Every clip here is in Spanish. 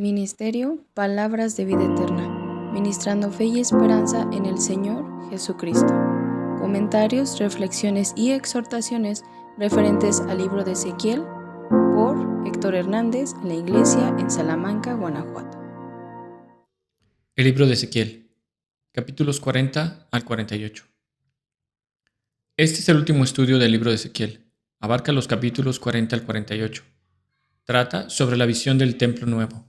Ministerio Palabras de Vida Eterna, ministrando fe y esperanza en el Señor Jesucristo. Comentarios, reflexiones y exhortaciones referentes al libro de Ezequiel por Héctor Hernández en la iglesia en Salamanca, Guanajuato. El libro de Ezequiel, capítulos 40 al 48. Este es el último estudio del libro de Ezequiel. Abarca los capítulos 40 al 48. Trata sobre la visión del templo nuevo.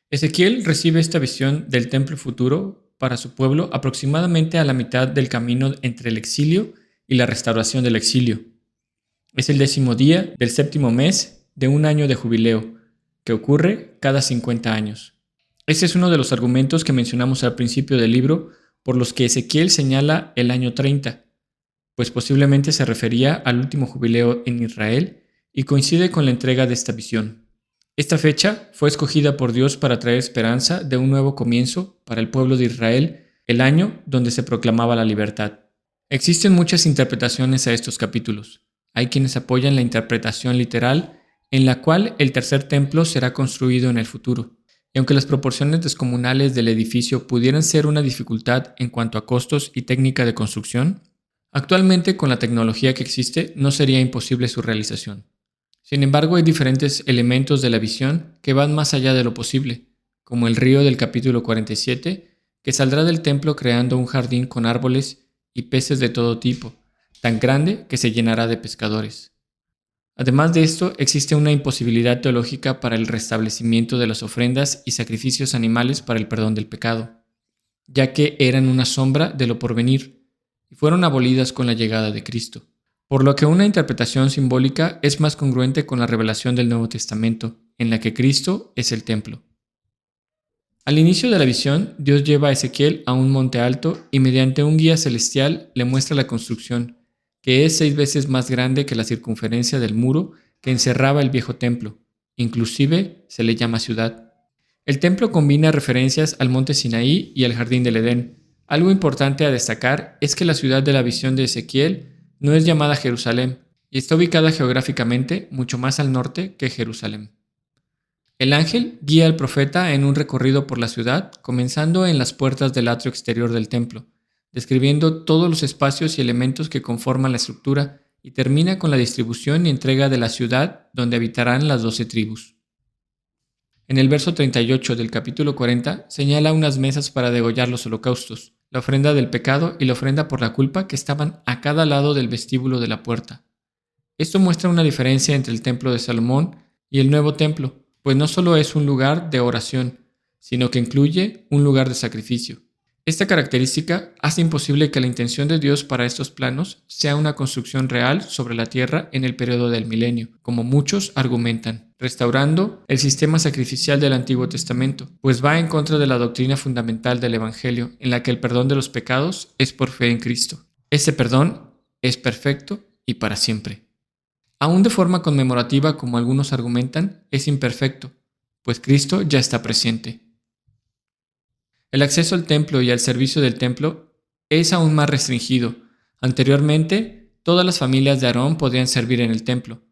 Ezequiel recibe esta visión del templo futuro para su pueblo aproximadamente a la mitad del camino entre el exilio y la restauración del exilio. Es el 10º día del 7º mes de un año de jubileo, que ocurre cada 50 años. Ese es uno de los argumentos que mencionamos al principio del libro por los que Ezequiel señala el año 30, pues posiblemente se refería al último jubileo en Israel y coincide con la entrega de esta visión. Esta fecha fue escogida por Dios para traer esperanza de un nuevo comienzo para el pueblo de Israel, el año donde se proclamaba la libertad. Existen muchas interpretaciones a estos capítulos. Hay quienes apoyan la interpretación literal, en la cual el tercer templo será construido en el futuro. Y aunque las proporciones descomunales del edificio pudieran ser una dificultad en cuanto a costos y técnica de construcción, actualmente con la tecnología que existe no sería imposible su realización. Sin embargo, hay diferentes elementos de la visión que van más allá de lo posible, como el río del capítulo 47, que saldrá del templo creando un jardín con árboles y peces de todo tipo, tan grande que se llenará de pescadores. Además de esto, existe una imposibilidad teológica para el restablecimiento de las ofrendas y sacrificios animales para el perdón del pecado, ya que eran una sombra de lo porvenir y fueron abolidas con la llegada de Cristo. Por lo que una interpretación simbólica es más congruente con la revelación del Nuevo Testamento, en la que Cristo es el templo. Al inicio de la visión, Dios lleva a Ezequiel a un monte alto y mediante un guía celestial le muestra la construcción, que es 6 veces más grande que la circunferencia del muro que encerraba el viejo templo. Inclusive se le llama ciudad. El templo combina referencias al monte Sinaí y al jardín del Edén. Algo importante a destacar es que la ciudad de la visión de Ezequiel no es llamada Jerusalén y está ubicada geográficamente mucho más al norte que Jerusalén. El ángel guía al profeta en un recorrido por la ciudad, comenzando en las puertas del atrio exterior del templo, describiendo todos los espacios y elementos que conforman la estructura y termina con la distribución y entrega de la ciudad donde habitarán las 12 tribus. En el verso 38 del capítulo 40 señala unas mesas para degollar los holocaustos, la ofrenda del pecado y la ofrenda por la culpa que estaban a cada lado del vestíbulo de la puerta. Esto muestra una diferencia entre el templo de Salomón y el nuevo templo, pues no solo es un lugar de oración, sino que incluye un lugar de sacrificio. Esta característica hace imposible que la intención de Dios para estos planos sea una construcción real sobre la tierra en el periodo del milenio, como muchos argumentan, restaurando el sistema sacrificial del Antiguo Testamento, pues va en contra de la doctrina fundamental del Evangelio, en la que el perdón de los pecados es por fe en Cristo. Ese perdón es perfecto y para siempre. Aún de forma conmemorativa, como algunos argumentan, es imperfecto, pues Cristo ya está presente. El acceso al templo y al servicio del templo es aún más restringido. Anteriormente, todas las familias de Aarón podían servir en el templo.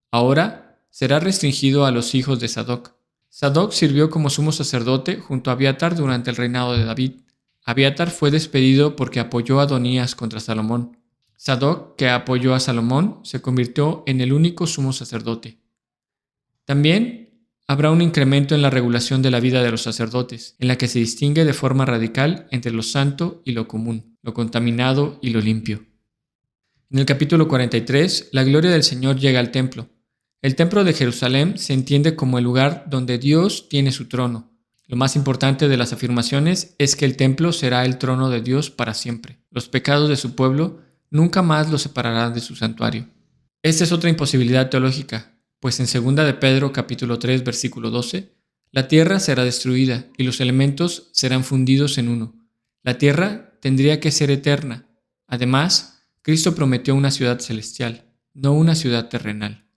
Ahora será restringido a los hijos de Sadoc. Sadoc sirvió como sumo sacerdote junto a Abiatar durante el reinado de David. Abiatar fue despedido porque apoyó a Adonías contra Salomón. Sadoc, que apoyó a Salomón, se convirtió en el único sumo sacerdote. También habrá un incremento en la regulación de la vida de los sacerdotes, en la que se distingue de forma radical entre lo santo y lo común, lo contaminado y lo limpio. En el capítulo 43, la gloria del Señor llega al templo. El templo de Jerusalén se entiende como el lugar donde Dios tiene su trono. Lo más importante de las afirmaciones es que el templo será el trono de Dios para siempre. Los pecados de su pueblo nunca más lo separarán de su santuario. Esta es otra imposibilidad teológica, pues en 2 de Pedro capítulo 3 versículo 12, la tierra será destruida y los elementos serán fundidos en uno. La tierra tendría que ser eterna. Además, Cristo prometió una ciudad celestial, no una ciudad terrenal.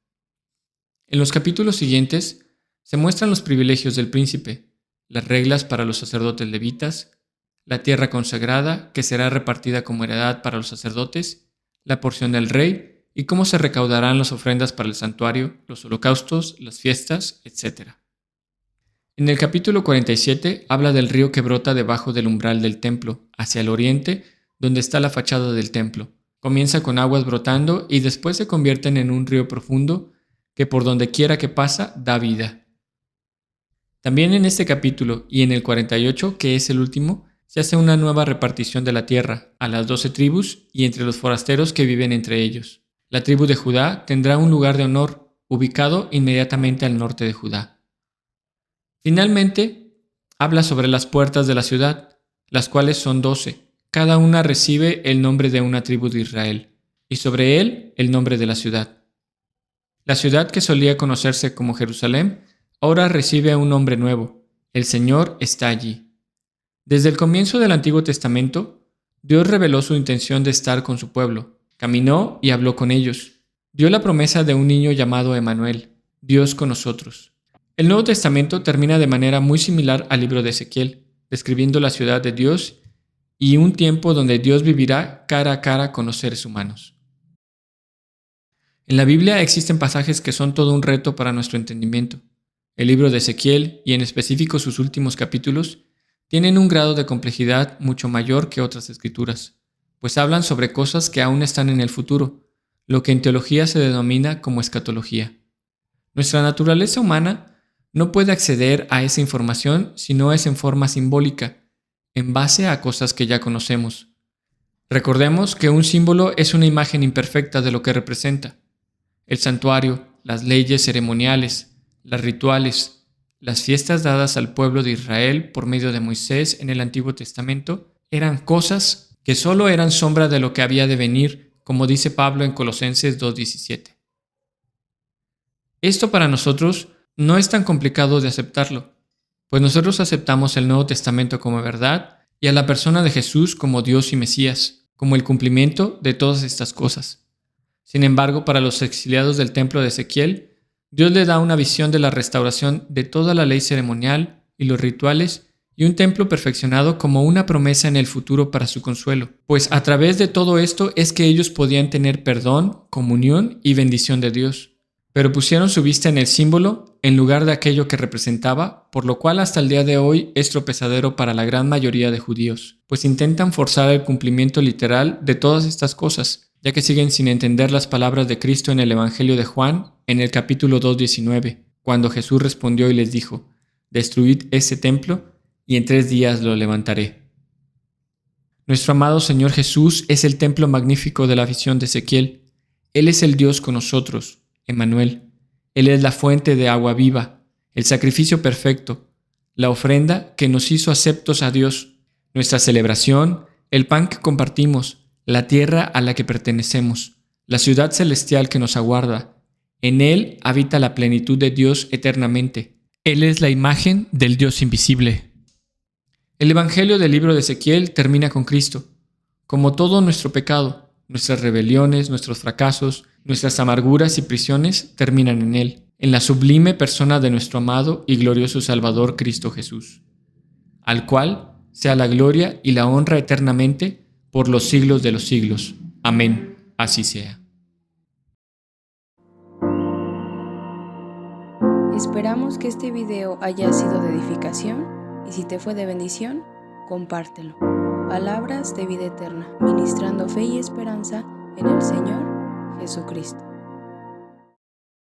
En los capítulos siguientes se muestran los privilegios del príncipe, las reglas para los sacerdotes levitas, la tierra consagrada que será repartida como heredad para los sacerdotes, la porción del rey y cómo se recaudarán las ofrendas para el santuario, los holocaustos, las fiestas, etc. En el capítulo 47 habla del río que brota debajo del umbral del templo, hacia el oriente, donde está la fachada del templo. Comienza con aguas brotando y después se convierten en un río profundo que por donde quiera que pasa da vida. También en este capítulo y en el 48, que es el último, se hace una nueva repartición de la tierra a las 12 tribus y entre los forasteros que viven entre ellos. La tribu de Judá tendrá un lugar de honor, ubicado inmediatamente al norte de Judá. Finalmente, habla sobre las puertas de la ciudad, las cuales son 12. Cada una recibe el nombre de una tribu de Israel, y sobre él el nombre de la ciudad. La ciudad que solía conocerse como Jerusalén, ahora recibe un nombre nuevo. El Señor está allí. Desde el comienzo del Antiguo Testamento, Dios reveló su intención de estar con su pueblo. Caminó y habló con ellos. Dio la promesa de un niño llamado Emanuel, Dios con nosotros. El Nuevo Testamento termina de manera muy similar al libro de Ezequiel, describiendo la ciudad de Dios y un tiempo donde Dios vivirá cara a cara con los seres humanos. En la Biblia existen pasajes que son todo un reto para nuestro entendimiento. El libro de Ezequiel, y en específico sus últimos capítulos, tienen un grado de complejidad mucho mayor que otras escrituras, pues hablan sobre cosas que aún están en el futuro, lo que en teología se denomina como escatología. Nuestra naturaleza humana no puede acceder a esa información si no es en forma simbólica, en base a cosas que ya conocemos. Recordemos que un símbolo es una imagen imperfecta de lo que representa. El santuario, las leyes ceremoniales, las rituales, las fiestas dadas al pueblo de Israel por medio de Moisés en el Antiguo Testamento eran cosas que solo eran sombra de lo que había de venir, como dice Pablo en Colosenses 2:17. Esto para nosotros no es tan complicado de aceptarlo, pues nosotros aceptamos el Nuevo Testamento como verdad y a la persona de Jesús como Dios y Mesías, como el cumplimiento de todas estas cosas. Sin embargo, para los exiliados del templo de Ezequiel, Dios le da una visión de la restauración de toda la ley ceremonial y los rituales y un templo perfeccionado como una promesa en el futuro para su consuelo, pues a través de todo esto es que ellos podían tener perdón, comunión y bendición de Dios. Pero pusieron su vista en el símbolo en lugar de aquello que representaba, por lo cual hasta el día de hoy es tropezadero para la gran mayoría de judíos, pues intentan forzar el cumplimiento literal de todas estas cosas, ya que siguen sin entender las palabras de Cristo en el Evangelio de Juan, en el capítulo 2:19, cuando Jesús respondió y les dijo: «Destruid este templo, y en 3 días lo levantaré». Nuestro amado Señor Jesús es el templo magnífico de la visión de Ezequiel. Él es el Dios con nosotros, Emmanuel. Él es la fuente de agua viva, el sacrificio perfecto, la ofrenda que nos hizo aceptos a Dios, nuestra celebración, el pan que compartimos, la tierra a la que pertenecemos, la ciudad celestial que nos aguarda. En Él habita la plenitud de Dios eternamente. Él es la imagen del Dios invisible. El Evangelio del libro de Ezequiel termina con Cristo. Como todo nuestro pecado, nuestras rebeliones, nuestros fracasos, nuestras amarguras y prisiones terminan en Él, en la sublime persona de nuestro amado y glorioso Salvador Cristo Jesús, al cual sea la gloria y la honra eternamente por los siglos de los siglos. Amén. Así sea. Esperamos que este video haya sido de edificación y si te fue de bendición, compártelo. Palabras de vida eterna, ministrando fe y esperanza en el Señor Jesucristo.